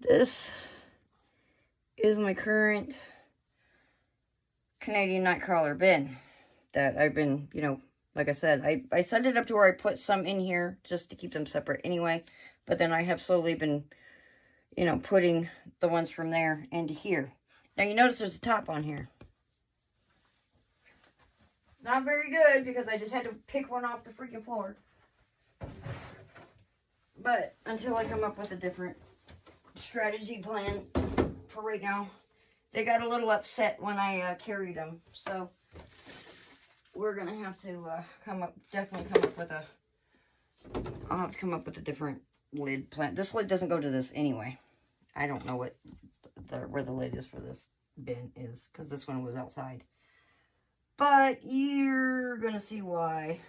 This is my current Canadian Nightcrawler bin that I've been, you know, like I said, I set it up to where I put some in here just to keep them separate anyway. But then I have slowly been, you know, putting the ones from there into here. Now you notice there's a top on here. It's not very good because I just had to pick one off the freaking floor. But until I come up with a different strategy plan for right now, they got a little upset when I carried them. So we're going to have to definitely come up with a, I'll have to come up with a different lid plan. This lid doesn't go to this anyway. I don't know what where the lid is for this bin is, because this one was outside. But you're going to see why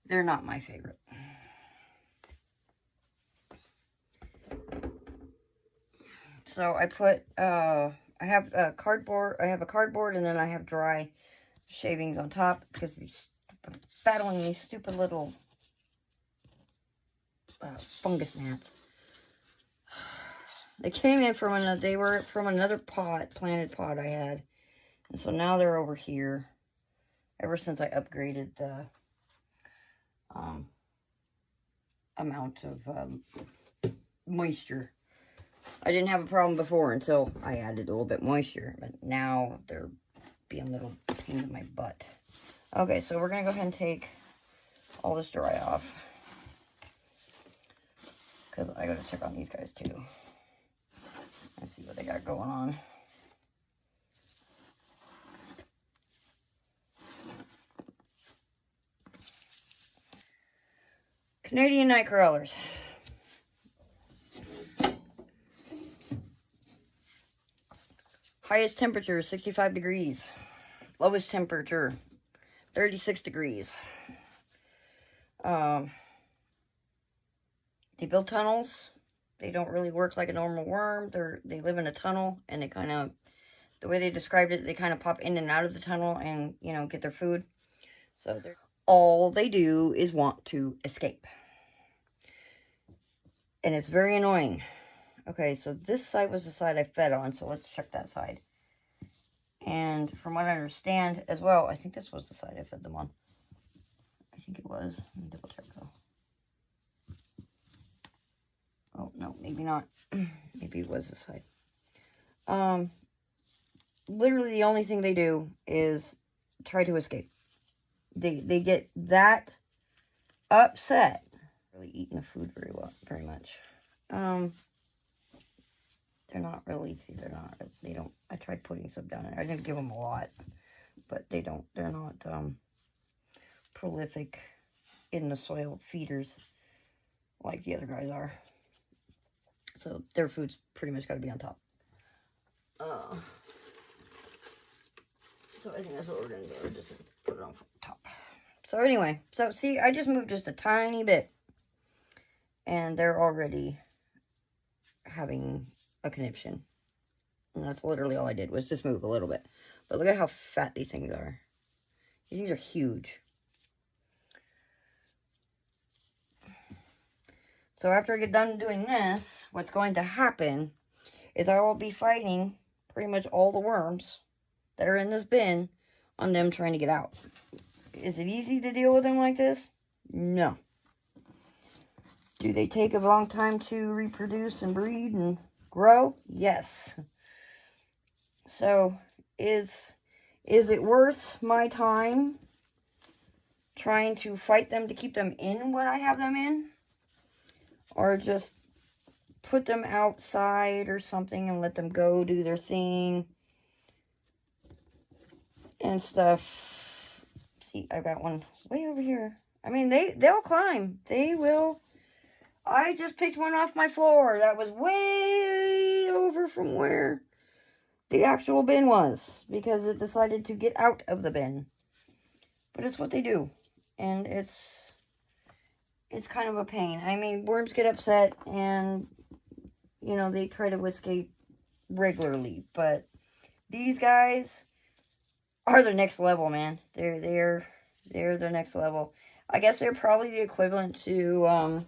they're not my favorite. So I put, I have a cardboard, and then I have dry shavings on top, because I'm battling these stupid little fungus gnats. They came in from another, they were from another planted pot I had. And so now they're over here, ever since I upgraded the amount of moisture. I didn't have a problem before until I added a little bit moisture, but now they're being little pains in my butt. Okay, so we're going to go ahead and take all this dry off, because I got to check on these guys too. Let's see what they got going on. Canadian Nightcrawlers. Highest temperature, 65 degrees. Lowest temperature, 36 degrees. They build tunnels. They don't really work like a normal worm. They live in a tunnel, and they kind of, the way they described it, they kind of pop in and out of the tunnel and, you know, get their food. So all they do is want to escape. And it's very annoying. Okay, so this side was the side I fed on, so let's check that side. And from what I understand as well, I think this was the side I fed them on. I think it was. Let me double check though. Oh, no, maybe not. Maybe it was this side. Literally the only thing they do is try to escape. They get that upset. Really eating the food very much. They're not really, they don't, I tried putting some down there. I didn't give them a lot, but they're not prolific in the soil feeders like the other guys are. So their food's pretty much got to be on top. So I think that's what we're going to do. We're just going to put it on top. So anyway, so see, I just moved just a tiny bit. And they're already having a conniption. And that's literally all I did, was just move a little bit. But look at how fat these things are. These things are huge. So after I get done doing this, what's going to happen is I will be fighting pretty much all the worms that are in this bin on them trying to get out. Is it easy to deal with them like this? No. Do they take a long time to reproduce and breed and grow? Yes. So, is it worth my time trying to fight them to keep them in when I have them in? Or just put them outside or something and let them go do their thing and stuff? See, I've got one way over here. I mean, they'll climb. They will. I just picked one off my floor that was way over from where the actual bin was, because it decided to get out of the bin. But it's what they do, and it's kind of a pain. I mean, worms get upset, and, you know, they try to escape regularly, but these guys are the next level, man. They're the next level. I guess they're probably the equivalent to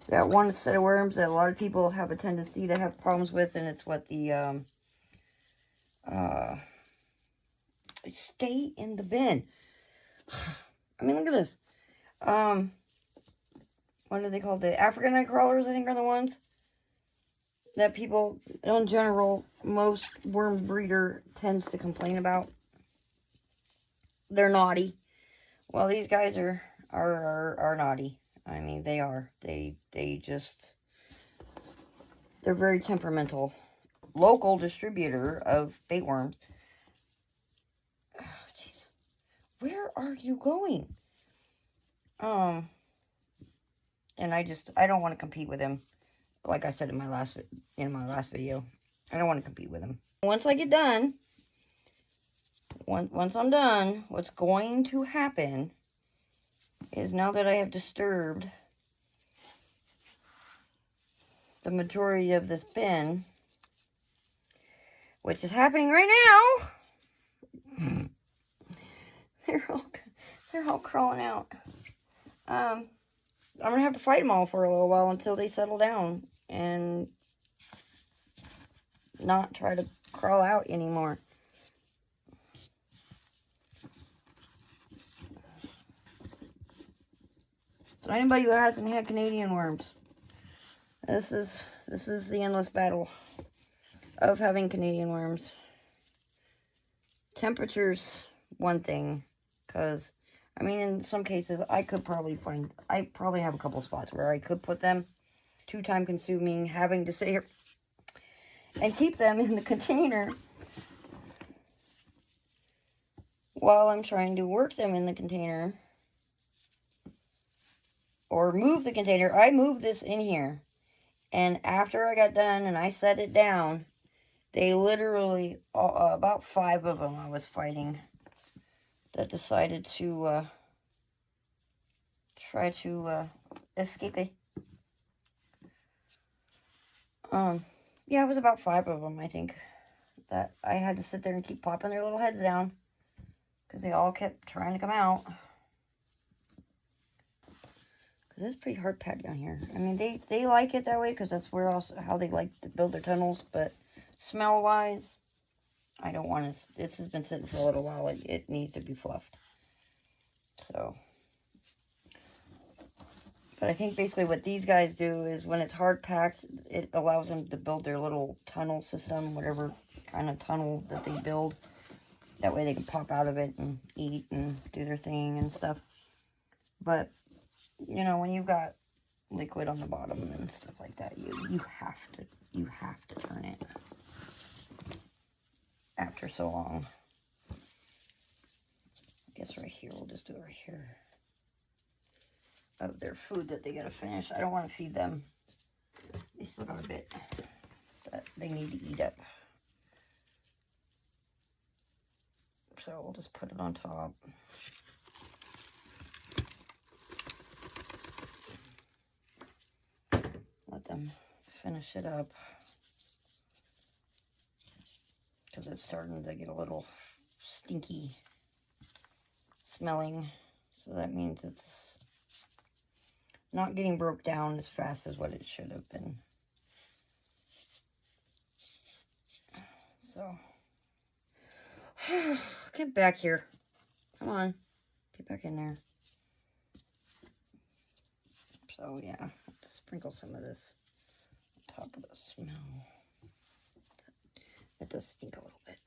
that one set of worms that a lot of people have a tendency to have problems with, and it's what the, stay in the bin. I mean, look at this. What are they called? The African Nightcrawlers, I think, are the ones that people, in general, most worm breeder tends to complain about. They're naughty. Well, these guys are naughty. I mean, they are. They just, they're very temperamental. Local distributor of bait worms. Oh, jeez. Where are you going? And I don't want to compete with him. Like I said in my last video, I don't want to compete with him. Once I get done, once I'm done, what's going to happen is, now that I have disturbed the majority of this bin, which is happening right now, they're all crawling out. I'm gonna have to fight them all for a little while until they settle down and not try to crawl out anymore. So anybody who hasn't had Canadian worms, this is the endless battle of having Canadian worms. Temperature's one thing, because I mean, in some cases, I probably have a couple spots where I could put them. Too time consuming, having to sit here and keep them in the container while I'm trying to work them in the container. Or move the container. I moved this in here. And after I got done and I set it down, they literally, about 5 of them I was fighting, that decided to try to escape. Yeah, it was about 5 of them, I think, that I had to sit there and keep popping their little heads down because they all kept trying to come out. Because it's pretty hard packed down here. I mean, they like it that way because that's where also how they like to build their tunnels, but smell wise, I don't want to. This has been sitting for a little while. It needs to be fluffed. So, but I think basically what these guys do is when it's hard packed, it allows them to build their little tunnel system, whatever kind of tunnel that they build. That way they can pop out of it and eat and do their thing and stuff. But, you know, when you've got liquid on the bottom and stuff like that, you have to turn it after so long. I guess right here, we'll just do it right here. Of their food that they gotta finish. I don't want to feed them. They still got a bit that they need to eat up. So we'll just put it on top. Let them finish it up. Because it's starting to get a little stinky smelling. So that means it's not getting broke down as fast as what it should have been. So, get back here. Come on. Get back in there. So, yeah, just sprinkle some of this on top of the smell. It does stink a little bit.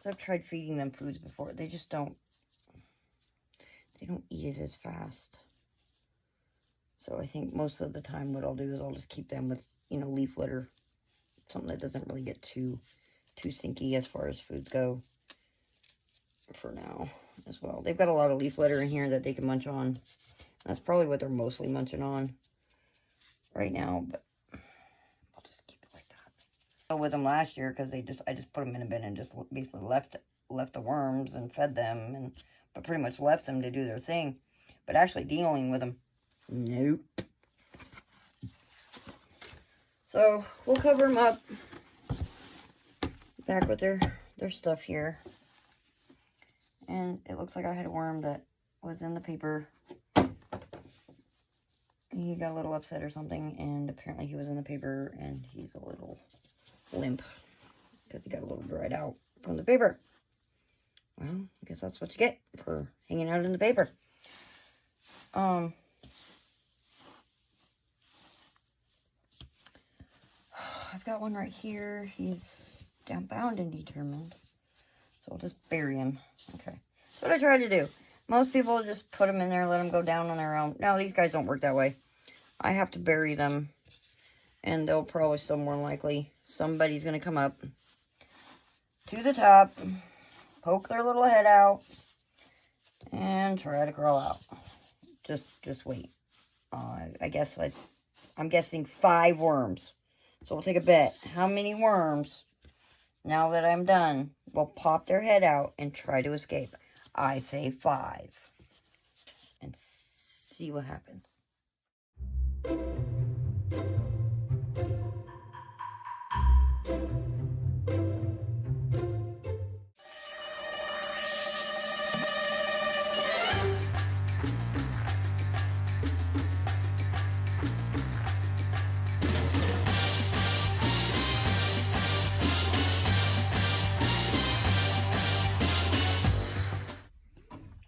So I've tried feeding them foods before. They just don't eat it as fast. So I think most of the time what I'll do is I'll just keep them with, you know, leaf litter. Something that doesn't really get too stinky as far as foods go. For now as well. They've got a lot of leaf litter in here that they can munch on. That's probably what they're mostly munching on right now, but I'll just keep it like that. With them last year because I just put them in a bin and just basically left the worms and fed them, but pretty much left them to do their thing. But actually dealing with them, nope. So we'll cover them up back with their stuff here. And it looks like I had a worm that was in the paper. He got a little upset or something, and apparently he was in the paper, and he's a little limp because he got a little dried out from the paper. Well, I guess that's what you get for hanging out in the paper. I've got one right here. He's downbound and determined, so we'll just bury him. Okay, that's what I try to do. Most people just put them in there, let them go down on their own. No, these guys don't work that way. I have to bury them, and they'll probably still more likely. Somebody's going to come up to the top, poke their little head out, and try to crawl out. Just wait. I'm guessing 5 worms. So we'll take a bet. How many worms, now that I'm done, will pop their head out and try to escape? I say 5. And see what happens.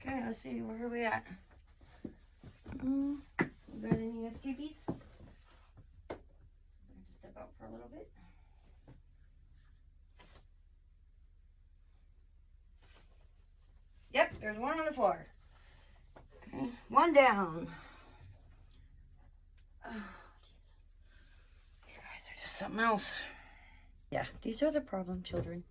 Okay, let's see, where are we at? Got any escapees? I have to step out for a little bit. Yep, there's one on the floor. Okay, one down. Oh, jeez. These guys are just something else. Yeah, these are the problem children.